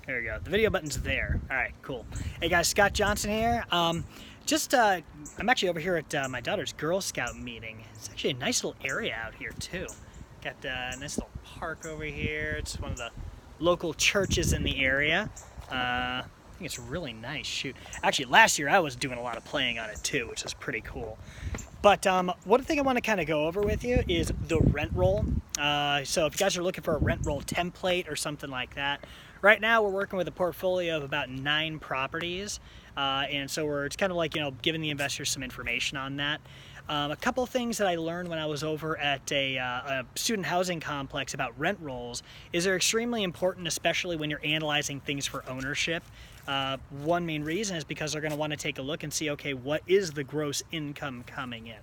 There you go. The video button's there. All right, cool. Hey guys, Scott Johnson here. I'm actually over here at my daughter's Girl Scout meeting. It's actually a nice little area out here too. Got a nice little park over here. It's one of the local churches in the area. I think it's really nice. Shoot. Actually, last year I was doing a lot of playing on it too, which is pretty cool. But one thing I want to kind of go over with you is the rent roll. So if you guys are looking for a rent roll template or something like that, right now we're working with a portfolio of about 9 properties. And so it's kind of like, giving the investors some information on that. A couple things that I learned when I was over at a student housing complex about rent rolls is they're extremely important, especially when you're analyzing things for ownership. One main reason is because they're going to want to take a look and see, okay, what is the gross income coming in?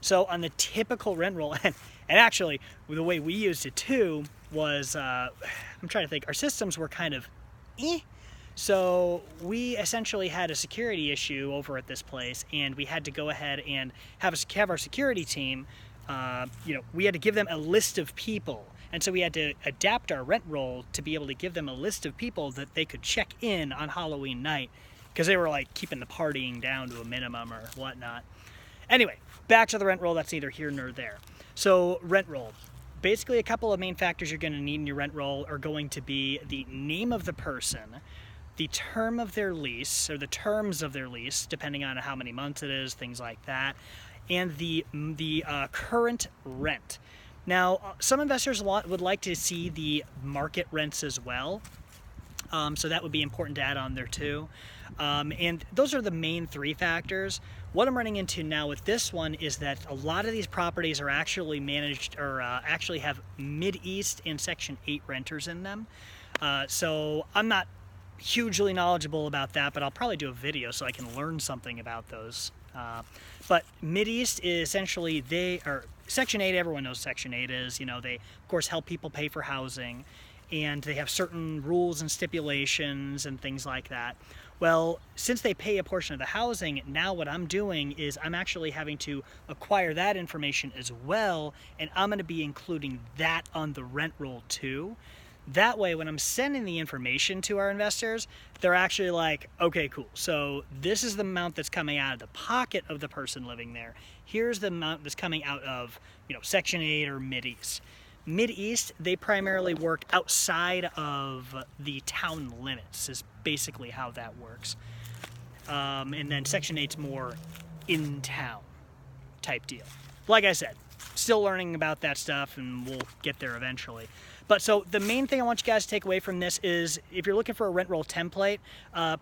So on the typical rent roll, and actually the way we used it too was, I'm trying to think, our systems were kind of So we essentially had a security issue over at this place, and we had to go ahead and have our security team, we had to give them a list of people. And so we had to adapt our rent roll to be able to give them a list of people that they could check in on Halloween night, because they were like keeping the partying down to a minimum or whatnot. Anyway, back to the rent roll. That's neither here nor there. So rent roll. Basically, a couple of main factors you're going to need in your rent roll are going to be the name of the person, the term of their lease, or the terms of their lease, depending on how many months it is, things like that, and the current rent. Now, some investors would like to see the market rents as well, so that would be important to add on there too. And those are the main 3 factors. What I'm running into now with this one is that a lot of these properties are actually managed, or actually have Mid-East and Section 8 renters in them. So I'm not hugely knowledgeable about that, but I'll probably do a video so I can learn something about those. But Mid-East is essentially, Section 8, everyone knows Section 8 is, they of course help people pay for housing, and they have certain rules and stipulations and things like that. Well, since they pay a portion of the housing, now what I'm doing is I'm actually having to acquire that information as well, and I'm going to be including that on the rent roll too. That way, when I'm sending the information to our investors, they're actually like, okay, cool. So this is the amount that's coming out of the pocket of the person living there. Here's the amount that's coming out of, Section 8 or Mid-East. Mid-East, they primarily work outside of the town limits, is basically how that works. And then Section 8's more in town type deal. Like I said, still learning about that stuff, and we'll get there eventually. But so the main thing I want you guys to take away from this is, if you're looking for a rent roll template,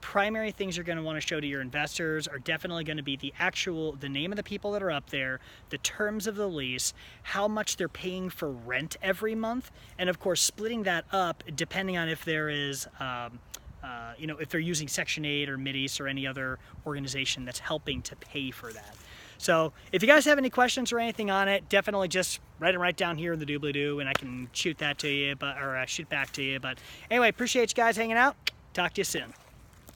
primary things you're going to want to show to your investors are definitely going to be the name of the people that are up there, the terms of the lease, how much they're paying for rent every month, and of course splitting that up depending on if there is, if they're using Section 8 or Mid-East or any other organization that's helping to pay for that. So if you guys have any questions or anything on it, definitely just write them right down here in the doobly-doo, and I can shoot that to you, or shoot back to you. But anyway, appreciate you guys hanging out. Talk to you soon.